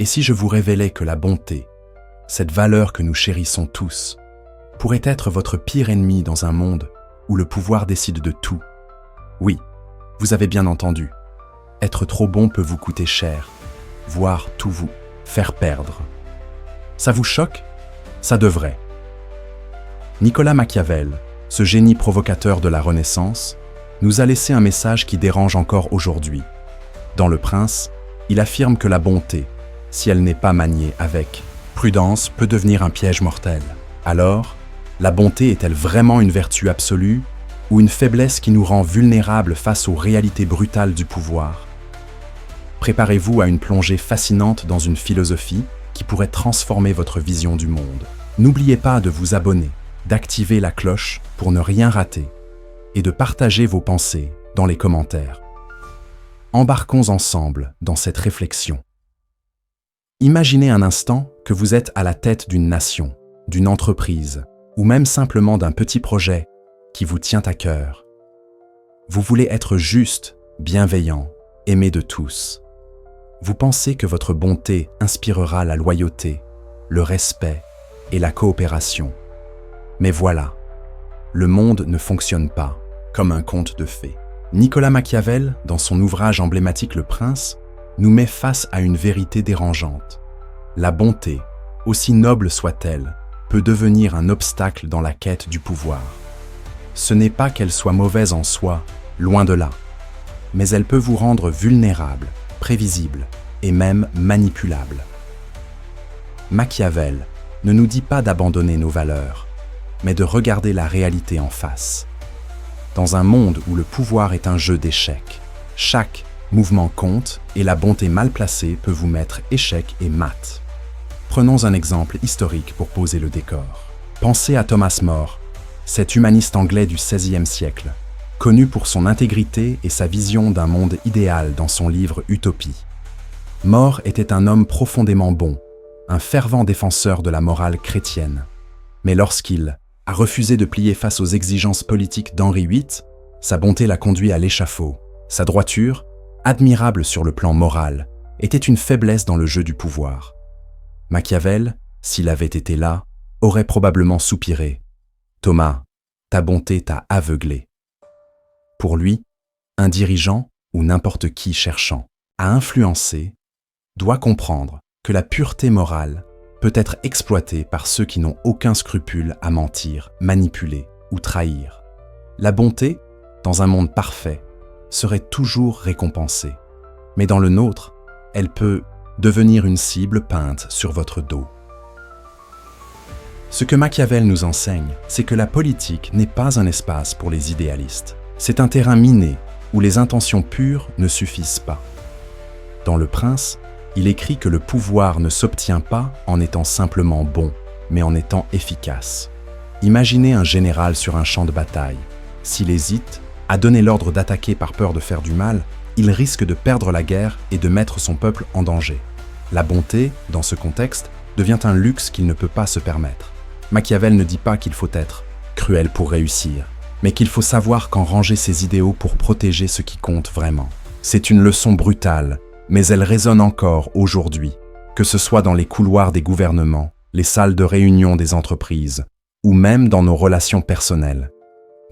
Et si je vous révélais que la bonté, cette valeur que nous chérissons tous, pourrait être votre pire ennemi dans un monde où le pouvoir décide de tout? Oui, vous avez bien entendu. Être trop bon peut vous coûter cher, voire tout vous faire perdre. Ça vous choque? Ça devrait. Nicolas Machiavel, ce génie provocateur de la Renaissance, nous a laissé un message qui dérange encore aujourd'hui. Dans Le Prince, il affirme que la bonté, si elle n'est pas maniée avec prudence, peut devenir un piège mortel. Alors, la bonté est-elle vraiment une vertu absolue ou une faiblesse qui nous rend vulnérables face aux réalités brutales du pouvoir? Préparez-vous à une plongée fascinante dans une philosophie qui pourrait transformer votre vision du monde. N'oubliez pas de vous abonner, d'activer la cloche pour ne rien rater et de partager vos pensées dans les commentaires. Embarquons ensemble dans cette réflexion. Imaginez un instant que vous êtes à la tête d'une nation, d'une entreprise ou même simplement d'un petit projet qui vous tient à cœur. Vous voulez être juste, bienveillant, aimé de tous. Vous pensez que votre bonté inspirera la loyauté, le respect et la coopération. Mais voilà, le monde ne fonctionne pas comme un conte de fées. Nicolas Machiavel, dans son ouvrage emblématique Le Prince, nous met face à une vérité dérangeante. La bonté, aussi noble soit-elle, peut devenir un obstacle dans la quête du pouvoir. Ce n'est pas qu'elle soit mauvaise en soi, loin de là, mais elle peut vous rendre vulnérable, prévisible et même manipulable. Machiavel ne nous dit pas d'abandonner nos valeurs, mais de regarder la réalité en face. Dans un monde où le pouvoir est un jeu d'échecs, chaque mouvement compte et la bonté mal placée peut vous mettre échec et mat. Prenons un exemple historique pour poser le décor. Pensez à Thomas More, cet humaniste anglais du XVIe siècle, connu pour son intégrité et sa vision d'un monde idéal dans son livre Utopie. More était un homme profondément bon, un fervent défenseur de la morale chrétienne. Mais lorsqu'il a refusé de plier face aux exigences politiques d'Henri VIII, sa bonté l'a conduit à l'échafaud. Sa droiture, admirable sur le plan moral, était une faiblesse dans le jeu du pouvoir. Machiavel, s'il avait été là, aurait probablement soupiré. « Thomas, ta bonté t'a aveuglé. » Pour lui, un dirigeant, ou n'importe qui cherchant à influencer, doit comprendre que la pureté morale peut être exploitée par ceux qui n'ont aucun scrupule à mentir, manipuler ou trahir. La bonté, dans un monde parfait, serait toujours récompensée. Mais dans le nôtre, elle peut devenir une cible peinte sur votre dos. Ce que Machiavel nous enseigne, c'est que la politique n'est pas un espace pour les idéalistes. C'est un terrain miné où les intentions pures ne suffisent pas. Dans Le Prince, il écrit que le pouvoir ne s'obtient pas en étant simplement bon, mais en étant efficace. Imaginez un général sur un champ de bataille. S'il hésite à donner l'ordre d'attaquer par peur de faire du mal, il risque de perdre la guerre et de mettre son peuple en danger. La bonté, dans ce contexte, devient un luxe qu'il ne peut pas se permettre. Machiavel ne dit pas qu'il faut être cruel pour réussir, mais qu'il faut savoir quand ranger ses idéaux pour protéger ce qui compte vraiment. C'est une leçon brutale, mais elle résonne encore aujourd'hui, que ce soit dans les couloirs des gouvernements, les salles de réunion des entreprises, ou même dans nos relations personnelles.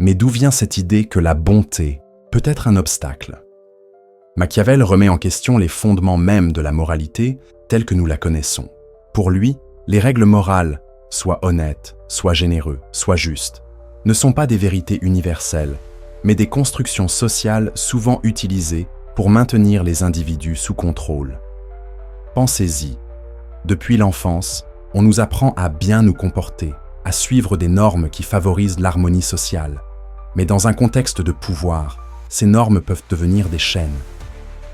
Mais d'où vient cette idée que la bonté peut être un obstacle? Machiavel remet en question les fondements mêmes de la moralité telle que nous la connaissons. Pour lui, les règles morales, soit honnêtes, soit généreux, soit justes, ne sont pas des vérités universelles, mais des constructions sociales souvent utilisées pour maintenir les individus sous contrôle. Pensez-y. Depuis l'enfance, on nous apprend à bien nous comporter, à suivre des normes qui favorisent l'harmonie sociale. Mais dans un contexte de pouvoir, ces normes peuvent devenir des chaînes.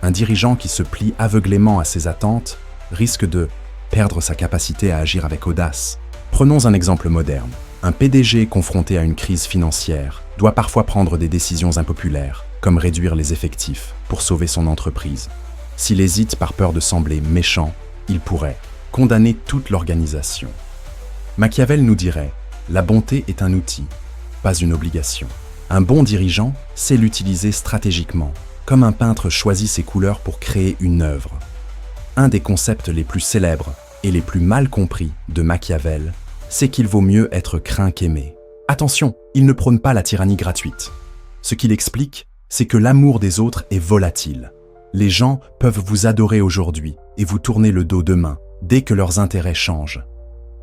Un dirigeant qui se plie aveuglément à ses attentes risque de perdre sa capacité à agir avec audace. Prenons un exemple moderne. Un PDG confronté à une crise financière doit parfois prendre des décisions impopulaires, comme réduire les effectifs pour sauver son entreprise. S'il hésite par peur de sembler méchant, il pourrait condamner toute l'organisation. Machiavel nous dirait « La bonté est un outil, pas une obligation ». Un bon dirigeant sait l'utiliser stratégiquement, comme un peintre choisit ses couleurs pour créer une œuvre. Un des concepts les plus célèbres et les plus mal compris de Machiavel, c'est qu'il vaut mieux être craint qu'aimé. Attention, il ne prône pas la tyrannie gratuite. Ce qu'il explique, c'est que l'amour des autres est volatile. Les gens peuvent vous adorer aujourd'hui et vous tourner le dos demain, dès que leurs intérêts changent.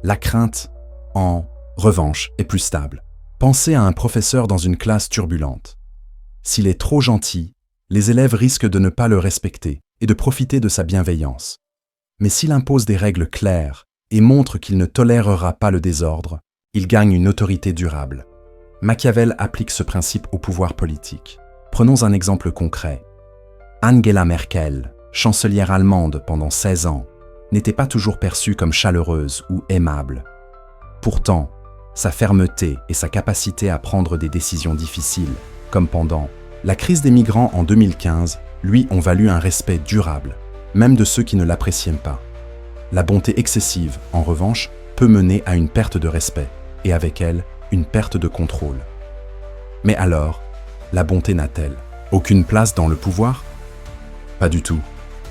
La crainte, en revanche, est plus stable. Pensez à un professeur dans une classe turbulente. S'il est trop gentil, les élèves risquent de ne pas le respecter et de profiter de sa bienveillance. Mais s'il impose des règles claires et montre qu'il ne tolérera pas le désordre, il gagne une autorité durable. Machiavel applique ce principe au pouvoir politique. Prenons un exemple concret. Angela Merkel, chancelière allemande pendant 16 ans, n'était pas toujours perçue comme chaleureuse ou aimable. Pourtant, sa fermeté et sa capacité à prendre des décisions difficiles, comme pendant la crise des migrants en 2015, lui ont valu un respect durable, même de ceux qui ne l'appréciaient pas. La bonté excessive, en revanche, peut mener à une perte de respect, et avec elle, une perte de contrôle. Mais alors, la bonté n'a-t-elle aucune place dans le pouvoir? Pas du tout.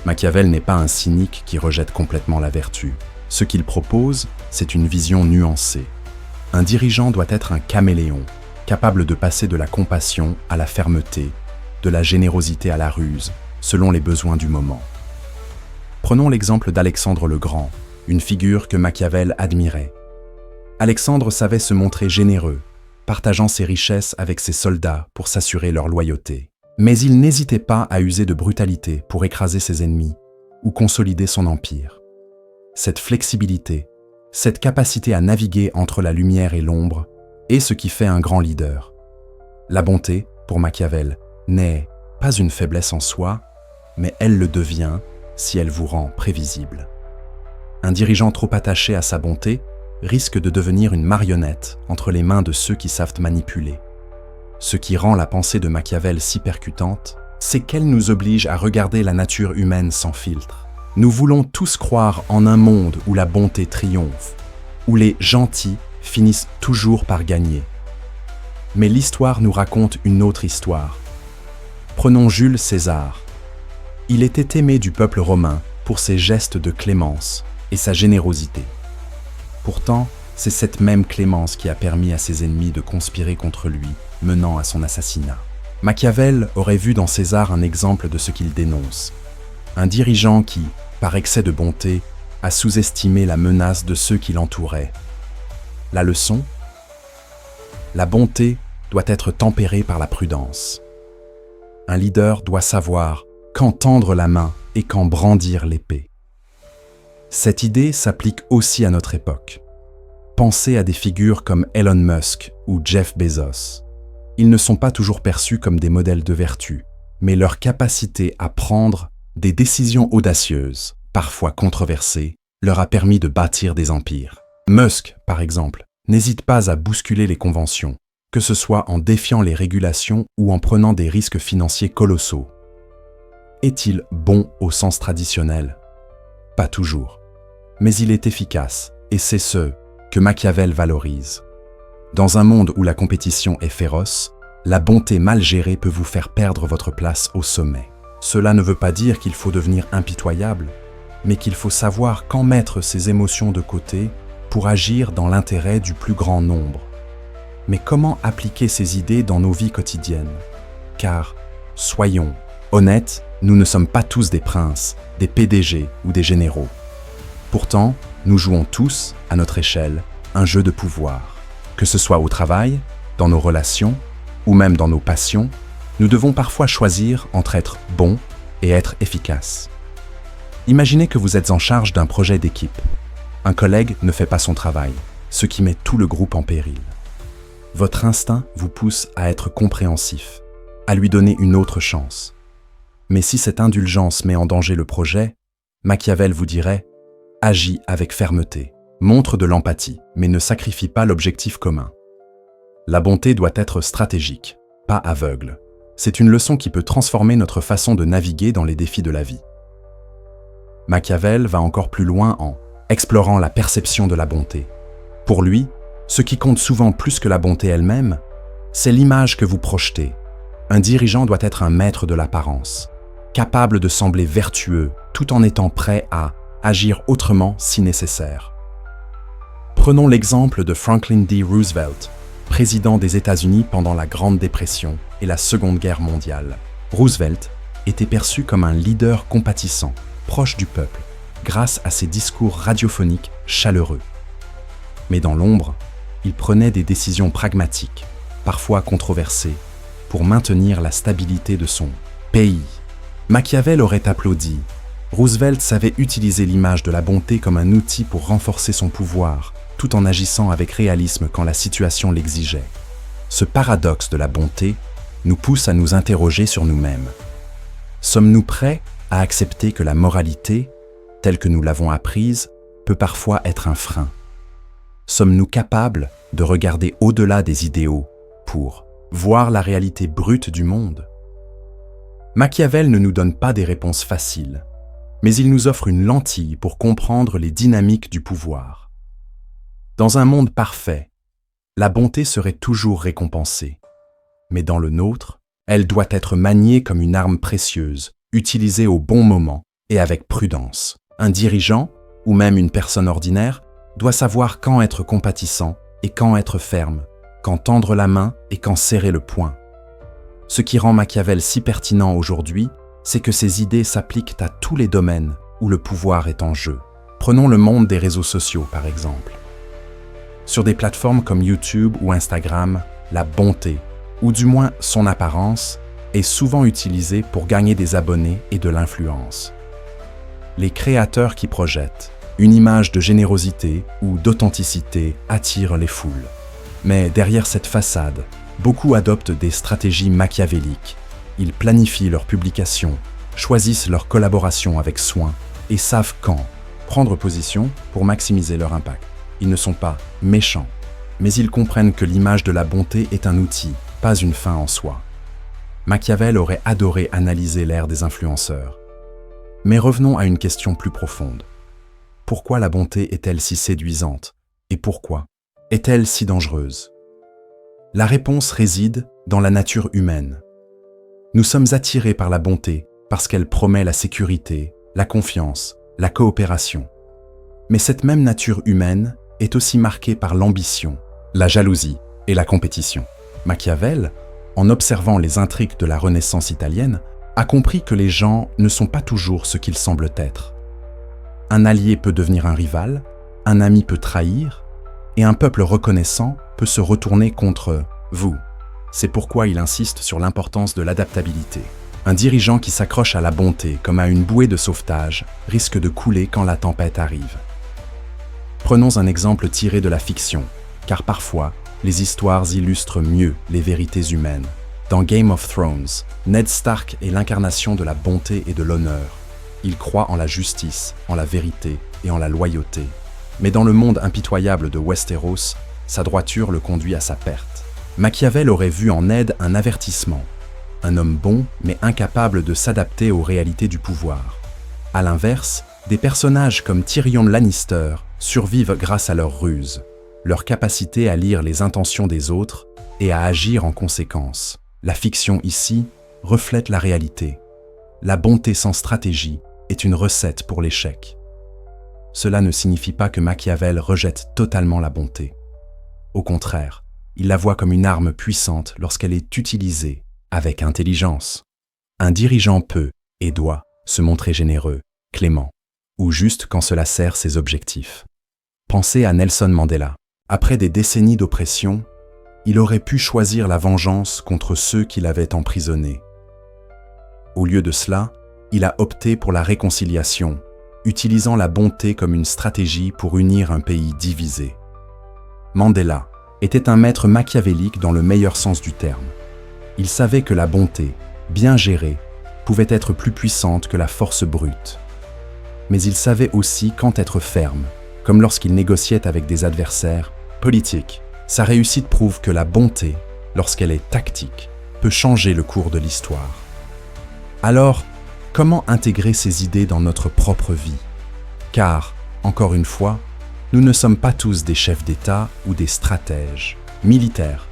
Machiavel n'est pas un cynique qui rejette complètement la vertu. Ce qu'il propose, c'est une vision nuancée. Un dirigeant doit être un caméléon, capable de passer de la compassion à la fermeté, de la générosité à la ruse, selon les besoins du moment. Prenons l'exemple d'Alexandre le Grand, une figure que Machiavel admirait. Alexandre savait se montrer généreux, partageant ses richesses avec ses soldats pour s'assurer leur loyauté. Mais il n'hésitait pas à user de brutalité pour écraser ses ennemis ou consolider son empire. Cette flexibilité, cette capacité à naviguer entre la lumière et l'ombre, est ce qui fait un grand leader. La bonté, pour Machiavel, n'est pas une faiblesse en soi, mais elle le devient si elle vous rend prévisible. Un dirigeant trop attaché à sa bonté risque de devenir une marionnette entre les mains de ceux qui savent manipuler. Ce qui rend la pensée de Machiavel si percutante, c'est qu'elle nous oblige à regarder la nature humaine sans filtre. Nous voulons tous croire en un monde où la bonté triomphe, où les gentils finissent toujours par gagner. Mais l'histoire nous raconte une autre histoire. Prenons Jules César. Il était aimé du peuple romain pour ses gestes de clémence et sa générosité. Pourtant, c'est cette même clémence qui a permis à ses ennemis de conspirer contre lui, menant à son assassinat. Machiavel aurait vu dans César un exemple de ce qu'il dénonce. Un dirigeant qui, par excès de bonté, a sous-estimé la menace de ceux qui l'entouraient. La leçon ? La bonté doit être tempérée par la prudence. Un leader doit savoir quand tendre la main et quand brandir l'épée. Cette idée s'applique aussi à notre époque. Pensez à des figures comme Elon Musk ou Jeff Bezos. Ils ne sont pas toujours perçus comme des modèles de vertu, mais leur capacité à prendre des décisions audacieuses, parfois controversées, leur a permis de bâtir des empires. Musk, par exemple, n'hésite pas à bousculer les conventions, que ce soit en défiant les régulations ou en prenant des risques financiers colossaux. Est-il bon au sens traditionnel? Pas toujours. Mais il est efficace, et c'est ce que Machiavel valorise. Dans un monde où la compétition est féroce, la bonté mal gérée peut vous faire perdre votre place au sommet. Cela ne veut pas dire qu'il faut devenir impitoyable, mais qu'il faut savoir quand mettre ses émotions de côté pour agir dans l'intérêt du plus grand nombre. Mais comment appliquer ces idées dans nos vies quotidiennes? Car, soyons honnêtes, nous ne sommes pas tous des princes, des PDG ou des généraux. Pourtant, nous jouons tous, à notre échelle, un jeu de pouvoir. Que ce soit au travail, dans nos relations, ou même dans nos passions, nous devons parfois choisir entre être bon et être efficace. Imaginez que vous êtes en charge d'un projet d'équipe. Un collègue ne fait pas son travail, ce qui met tout le groupe en péril. Votre instinct vous pousse à être compréhensif, à lui donner une autre chance. Mais si cette indulgence met en danger le projet, Machiavel vous dirait « Agis avec fermeté, montre de l'empathie, mais ne sacrifie pas l'objectif commun. » La bonté doit être stratégique, pas aveugle. C'est une leçon qui peut transformer notre façon de naviguer dans les défis de la vie. Machiavel va encore plus loin en explorant la perception de la bonté. Pour lui, ce qui compte souvent plus que la bonté elle-même, c'est l'image que vous projetez. Un dirigeant doit être un maître de l'apparence. capable de sembler vertueux tout en étant prêt à agir autrement si nécessaire. Prenons l'exemple de Franklin D. Roosevelt, président des États-Unis pendant la Grande Dépression et la Seconde Guerre mondiale. Roosevelt était perçu comme un leader compatissant, proche du peuple, grâce à ses discours radiophoniques chaleureux. Mais dans l'ombre, il prenait des décisions pragmatiques, parfois controversées, pour maintenir la stabilité de son pays. Machiavel aurait applaudi. Roosevelt savait utiliser l'image de la bonté comme un outil pour renforcer son pouvoir, tout en agissant avec réalisme quand la situation l'exigeait. Ce paradoxe de la bonté nous pousse à nous interroger sur nous-mêmes. Sommes-nous prêts à accepter que la moralité, telle que nous l'avons apprise, peut parfois être un frein? Sommes-nous capables de regarder au-delà des idéaux pour voir la réalité brute du monde? Machiavel ne nous donne pas des réponses faciles, mais il nous offre une lentille pour comprendre les dynamiques du pouvoir. Dans un monde parfait, la bonté serait toujours récompensée, mais dans le nôtre, elle doit être maniée comme une arme précieuse, utilisée au bon moment et avec prudence. Un dirigeant, ou même une personne ordinaire, doit savoir quand être compatissant et quand être ferme, quand tendre la main et quand serrer le poing. Ce qui rend Machiavel si pertinent aujourd'hui, c'est que ses idées s'appliquent à tous les domaines où le pouvoir est en jeu. Prenons le monde des réseaux sociaux, par exemple. Sur des plateformes comme YouTube ou Instagram, la bonté, ou du moins son apparence, est souvent utilisée pour gagner des abonnés et de l'influence. Les créateurs qui projettent une image de générosité ou d'authenticité attirent les foules. Mais derrière cette façade, beaucoup adoptent des stratégies machiavéliques. Ils planifient leurs publications, choisissent leurs collaborations avec soin et savent quand prendre position pour maximiser leur impact. Ils ne sont pas méchants, mais ils comprennent que l'image de la bonté est un outil, pas une fin en soi. Machiavel aurait adoré analyser l'ère des influenceurs. Mais revenons à une question plus profonde. Pourquoi la bonté est-elle si séduisante? Et pourquoi est-elle si dangereuse? La réponse réside dans la nature humaine. Nous sommes attirés par la bonté parce qu'elle promet la sécurité, la confiance, la coopération. Mais cette même nature humaine est aussi marquée par l'ambition, la jalousie et la compétition. Machiavel, en observant les intrigues de la Renaissance italienne, a compris que les gens ne sont pas toujours ce qu'ils semblent être. Un allié peut devenir un rival, un ami peut trahir, et un peuple reconnaissant peut se retourner contre vous. C'est pourquoi il insiste sur l'importance de l'adaptabilité. Un dirigeant qui s'accroche à la bonté comme à une bouée de sauvetage risque de couler quand la tempête arrive. Prenons un exemple tiré de la fiction, car parfois, les histoires illustrent mieux les vérités humaines. Dans Game of Thrones, Ned Stark est l'incarnation de la bonté et de l'honneur. Il croit en la justice, en la vérité et en la loyauté. Mais dans le monde impitoyable de Westeros, sa droiture le conduit à sa perte. Machiavel aurait vu en Ned un avertissement. Un homme bon, mais incapable de s'adapter aux réalités du pouvoir. À l'inverse, des personnages comme Tyrion Lannister survivent grâce à leur ruse, leur capacité à lire les intentions des autres et à agir en conséquence. La fiction ici reflète la réalité. La bonté sans stratégie est une recette pour l'échec. Cela ne signifie pas que Machiavel rejette totalement la bonté. Au contraire, il la voit comme une arme puissante lorsqu'elle est utilisée avec intelligence. Un dirigeant peut et doit se montrer généreux, clément, ou juste quand cela sert ses objectifs. Pensez à Nelson Mandela. Après des décennies d'oppression, il aurait pu choisir la vengeance contre ceux qui l'avaient emprisonné. Au lieu de cela, il a opté pour la réconciliation, utilisant la bonté comme une stratégie pour unir un pays divisé. Mandela était un maître machiavélique dans le meilleur sens du terme. Il savait que la bonté, bien gérée, pouvait être plus puissante que la force brute. Mais il savait aussi quand être ferme, comme lorsqu'il négociait avec des adversaires politiques. Sa réussite prouve que la bonté, lorsqu'elle est tactique, peut changer le cours de l'histoire. Alors, comment intégrer ces idées dans notre propre vie? Car, encore une fois, nous ne sommes pas tous des chefs d'État ou des stratèges militaires.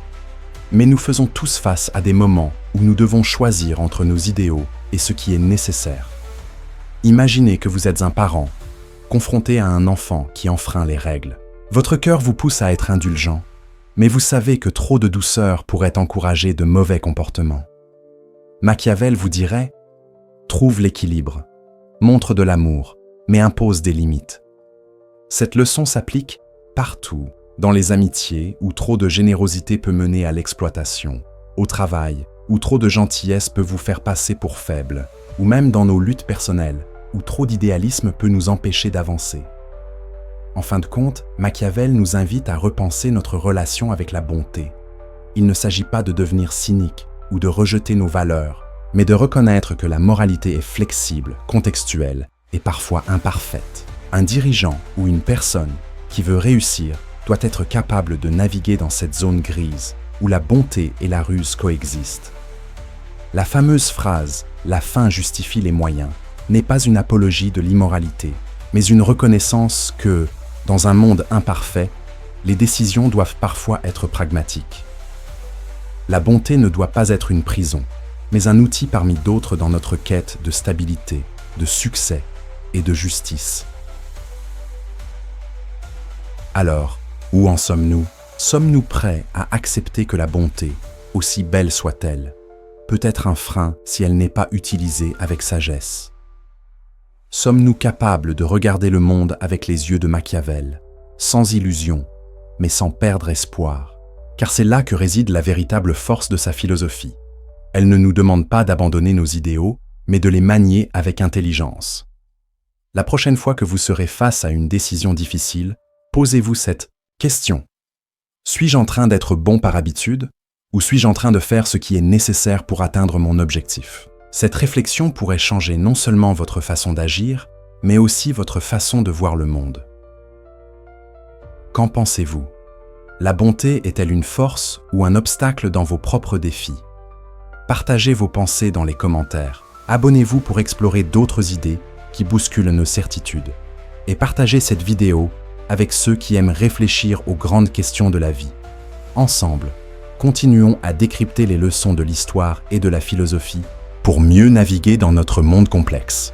Mais nous faisons tous face à des moments où nous devons choisir entre nos idéaux et ce qui est nécessaire. Imaginez que vous êtes un parent, confronté à un enfant qui enfreint les règles. Votre cœur vous pousse à être indulgent, mais vous savez que trop de douceur pourrait encourager de mauvais comportements. Machiavel vous dirait « Trouve l'équilibre, montre de l'amour, mais impose des limites ». Cette leçon s'applique partout, dans les amitiés où trop de générosité peut mener à l'exploitation, au travail où trop de gentillesse peut vous faire passer pour faible, ou même dans nos luttes personnelles où trop d'idéalisme peut nous empêcher d'avancer. En fin de compte, Machiavel nous invite à repenser notre relation avec la bonté. Il ne s'agit pas de devenir cynique ou de rejeter nos valeurs, mais de reconnaître que la moralité est flexible, contextuelle et parfois imparfaite. Un dirigeant ou une personne qui veut réussir doit être capable de naviguer dans cette zone grise où la bonté et la ruse coexistent. La fameuse phrase « la fin justifie les moyens » n'est pas une apologie de l'immoralité, mais une reconnaissance que, dans un monde imparfait, les décisions doivent parfois être pragmatiques. La bonté ne doit pas être une prison, mais un outil parmi d'autres dans notre quête de stabilité, de succès et de justice. Alors, où en sommes-nous? Sommes-nous prêts à accepter que la bonté, aussi belle soit-elle, peut être un frein si elle n'est pas utilisée avec sagesse? Sommes-nous capables de regarder le monde avec les yeux de Machiavel, sans illusion, mais sans perdre espoir? Car c'est là que réside la véritable force de sa philosophie. Elle ne nous demande pas d'abandonner nos idéaux, mais de les manier avec intelligence. La prochaine fois que vous serez face à une décision difficile, posez-vous cette question. Suis-je en train d'être bon par habitude, ou suis-je en train de faire ce qui est nécessaire pour atteindre mon objectif? Cette réflexion pourrait changer non seulement votre façon d'agir, mais aussi votre façon de voir le monde. Qu'en pensez-vous? La bonté est-elle une force ou un obstacle dans vos propres défis? Partagez vos pensées dans les commentaires. Abonnez-vous pour explorer d'autres idées qui bousculent nos certitudes. Et partagez cette vidéo avec ceux qui aiment réfléchir aux grandes questions de la vie. Ensemble, continuons à décrypter les leçons de l'histoire et de la philosophie pour mieux naviguer dans notre monde complexe.